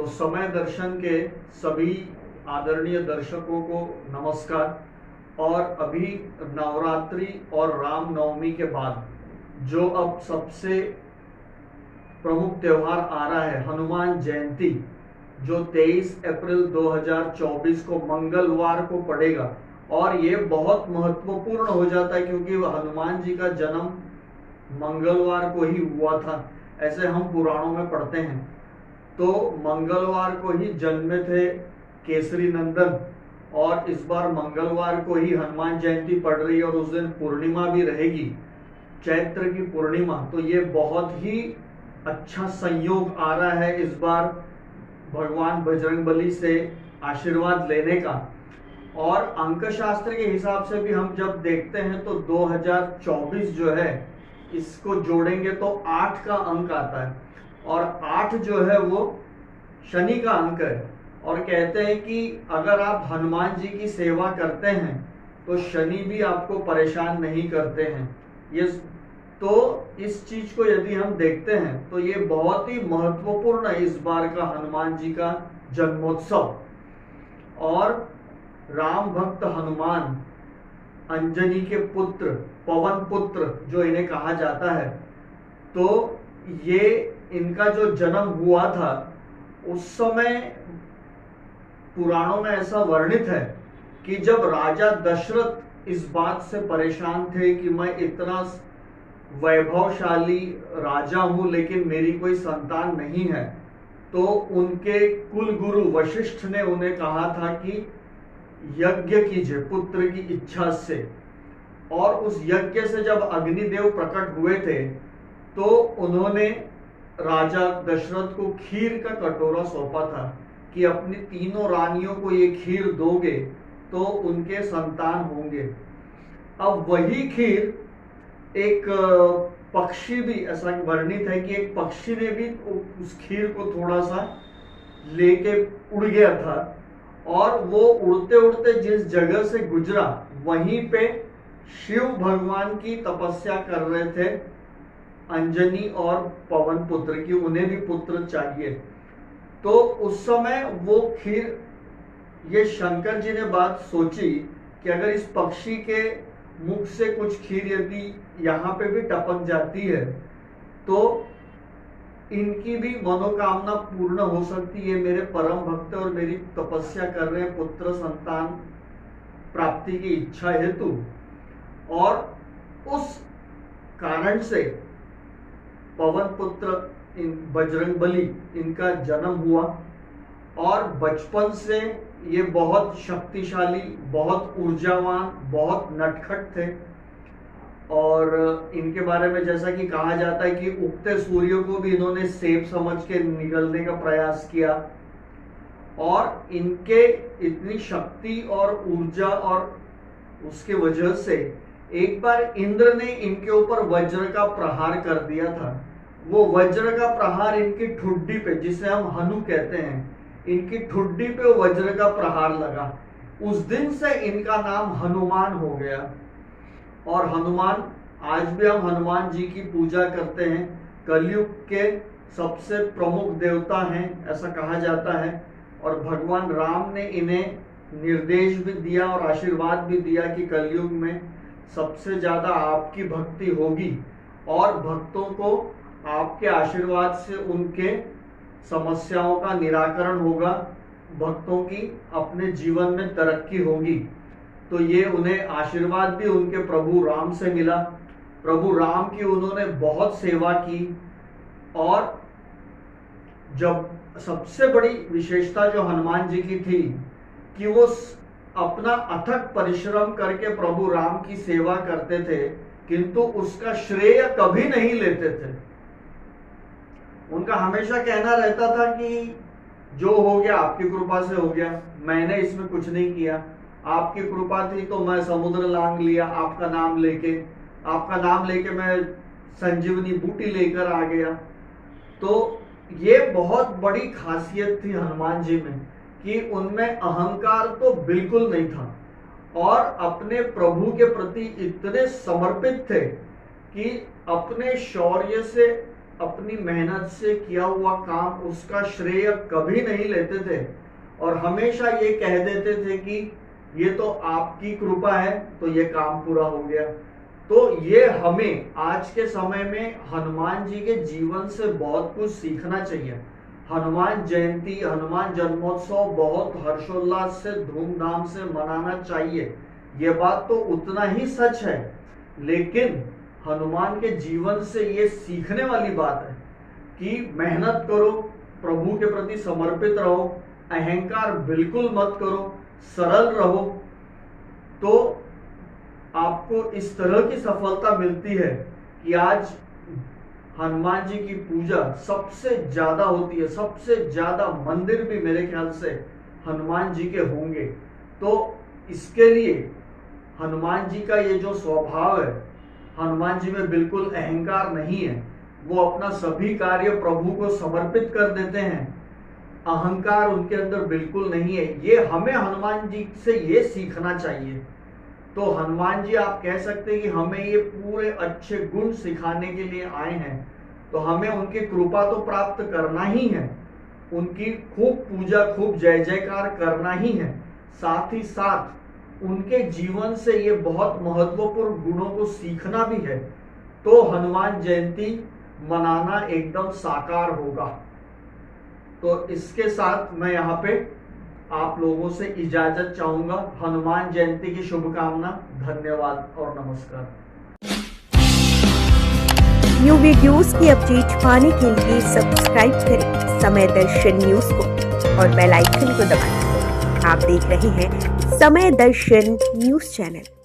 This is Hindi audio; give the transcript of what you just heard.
तो समय दर्शन के सभी आदरणीय दर्शकों को नमस्कार। और अभी नवरात्रि और रामनवमी के बाद जो अब सबसे प्रमुख त्योहार आ रहा है हनुमान जयंती, जो 23 अप्रैल 2024 को मंगलवार को पड़ेगा। और ये बहुत महत्वपूर्ण हो जाता है क्योंकि हनुमान जी का जन्म मंगलवार को ही हुआ था, ऐसे हम पुराणों में पढ़ते हैं। तो मंगलवार को ही जन्मे थे केसरी नंदन, और इस बार मंगलवार को ही हनुमान जयंती पड़ रही है और उस दिन पूर्णिमा भी रहेगी, चैत्र की पूर्णिमा। तो ये बहुत ही अच्छा संयोग आ रहा है इस बार भगवान बजरंगबली से आशीर्वाद लेने का। और अंक शास्त्र के हिसाब से भी हम जब देखते हैं तो 2024 जो है इसको जोड़ेंगे तो 8 का अंक आता है, और 8 जो है वो शनि का अंक है। और कहते हैं कि अगर आप हनुमान जी की सेवा करते हैं तो शनि भी आपको परेशान नहीं करते हैं। ये तो इस चीज को यदि हम देखते हैं तो ये बहुत ही महत्वपूर्ण है इस बार का हनुमान जी का जन्मोत्सव। और राम भक्त हनुमान, अंजनी के पुत्र, पवन पुत्र जो इन्हें कहा जाता है, तो ये इनका जो जन्म हुआ था उस समय पुराणों में ऐसा वर्णित है कि जब राजा दशरथ इस बात से परेशान थे कि मैं इतना वैभवशाली राजा हूं लेकिन मेरी कोई संतान नहीं है, तो उनके कुल गुरु वशिष्ठ ने उन्हें कहा था कि यज्ञ कीजिए पुत्र की इच्छा से। और उस यज्ञ से जब अग्निदेव प्रकट हुए थे तो उन्होंने राजा दशरथ को खीर का कटोरा सौंपा था कि अपनी तीनों रानियों को ये खीर दोगे तो उनके संतान होंगे। अब वही खीर एक पक्षी भी, ऐसा वर्णित है कि एक पक्षी ने भी उस खीर को थोड़ा सा लेके उड़ गया था, और वो उड़ते उड़ते जिस जगह से गुजरा वहीं पे शिव भगवान की तपस्या कर रहे थे अंजनी और पवन पुत्र की, उन्हें भी पुत्र चाहिए। तो उस समय वो खीर, ये शंकर जी ने बात सोची कि अगर इस पक्षी के मुख से कुछ खीर यदि यहाँ पे भी टपक जाती है तो इनकी भी मनोकामना पूर्ण हो सकती है। मेरे परम भक्त और मेरी तपस्या कर रहे हैं पुत्र संतान प्राप्ति की इच्छा हेतु। और उस कारण से पवन पुत्र बजरंगबली इनका जन्म हुआ, और बचपन से ये बहुत शक्तिशाली, बहुत ऊर्जावान, बहुत नटखट थे। और इनके बारे में जैसा कि कहा जाता है कि उगते सूर्य को भी इन्होंने सेब समझ के निगलने का प्रयास किया। और इनके इतनी शक्ति और ऊर्जा और उसके वजह से एक बार इंद्र ने इनके ऊपर वज्र का प्रहार कर दिया था। वो वज्र का प्रहार इनकी ठुड्डी पे, जिसे हम हनु कहते हैं, इनकी ठुड्डी पे वज्र का प्रहार लगा। उस दिन से इनका नाम हनुमान हो गया। और हनुमान, आज भी हम हनुमान जी की पूजा करते हैं, कलयुग के सबसे प्रमुख देवता हैं ऐसा कहा जाता है। और भगवान राम ने इन्हें निर्देश भी दिया और आशीर्वाद भी दिया कि कलयुग में सबसे ज्यादा आपकी भक्ति होगी और भक्तों को आपके आशीर्वाद से उनके समस्याओं का निराकरण होगा, भक्तों की अपने जीवन में तरक्की होगी। तो ये उन्हें आशीर्वाद भी उनके प्रभु राम से मिला। प्रभु राम की उन्होंने बहुत सेवा की। और जब सबसे बड़ी विशेषता जो हनुमान जी की थी कि वो अपना अथक परिश्रम करके प्रभु राम की सेवा करते थे, किंतु उसका श्रेय कभी नहीं लेते थे। उनका हमेशा कहना रहता था कि जो हो गया आपकी कृपा से हो गया, मैंने इसमें कुछ नहीं किया। आपकी कृपा थी तो मैं समुद्र लांग लिया आपका नाम लेके मैं संजीवनी बूटी लेकर आ गया। तो ये बहुत बड़ी खासियत थी हनुमान जी में कि उनमें अहंकार तो बिल्कुल नहीं था, और अपने प्रभु के प्रति इतने समर्पित थे कि अपने शौर्य से अपनी मेहनत से किया हुआ काम उसका श्रेय कभी नहीं लेते थे और हमेशा ये कह देते थे कि ये तो आपकी कृपा है तो ये काम पूरा हो गया। तो ये हमें आज के समय में हनुमान जी के जीवन से बहुत कुछ सीखना चाहिए। हनुमान जयंती, हनुमान जन्मोत्सव बहुत हर्षोल्लास से धूमधाम से मनाना चाहिए, ये बात तो उतना ही सच है। लेकिन हनुमान के जीवन से ये सीखने वाली बात है कि मेहनत करो, प्रभु के प्रति समर्पित रहो, अहंकार बिल्कुल मत करो, सरल रहो, तो आपको इस तरह की सफलता मिलती है कि आज हनुमान जी की पूजा सबसे ज्यादा होती है। सबसे ज्यादा मंदिर भी मेरे ख्याल से हनुमान जी के होंगे। तो इसके लिए हनुमान जी का ये जो स्वभाव है, हनुमान जी में बिल्कुल अहंकार नहीं है, वो अपना सभी कार्य प्रभु को समर्पित कर देते हैं, अहंकार उनके अंदर बिल्कुल नहीं है। ये हमें हनुमान जी से ये सीखना चाहिए। तो हनुमान जी आप कह सकते हैं कि हमें ये पूरे अच्छे गुण सिखाने के लिए आए हैं, तो हमें उनकी कृपा तो प्राप्त करना ही है, उनकी खूब पूजा, खूब जय जयकार करना ही है। साथ ही साथ उनके जीवन से ये बहुत महत्वपूर्ण गुणों को सीखना भी है। तो हनुमान जयंती मनाना एकदम साकार होगा। तो इसके साथ मैं यहाँ पे आप लोगों से इजाजत चाहूंगा। हनुमान जयंती की शुभकामना, धन्यवाद और नमस्कार। न्यू वीडियोस की अपडेट पाने के लिए सब्सक्राइब करें समय दर्शन न्यूज को और बेल आइकन को दबाएं। आप देख रहे हैं समय दर्शन न्यूज चैनल।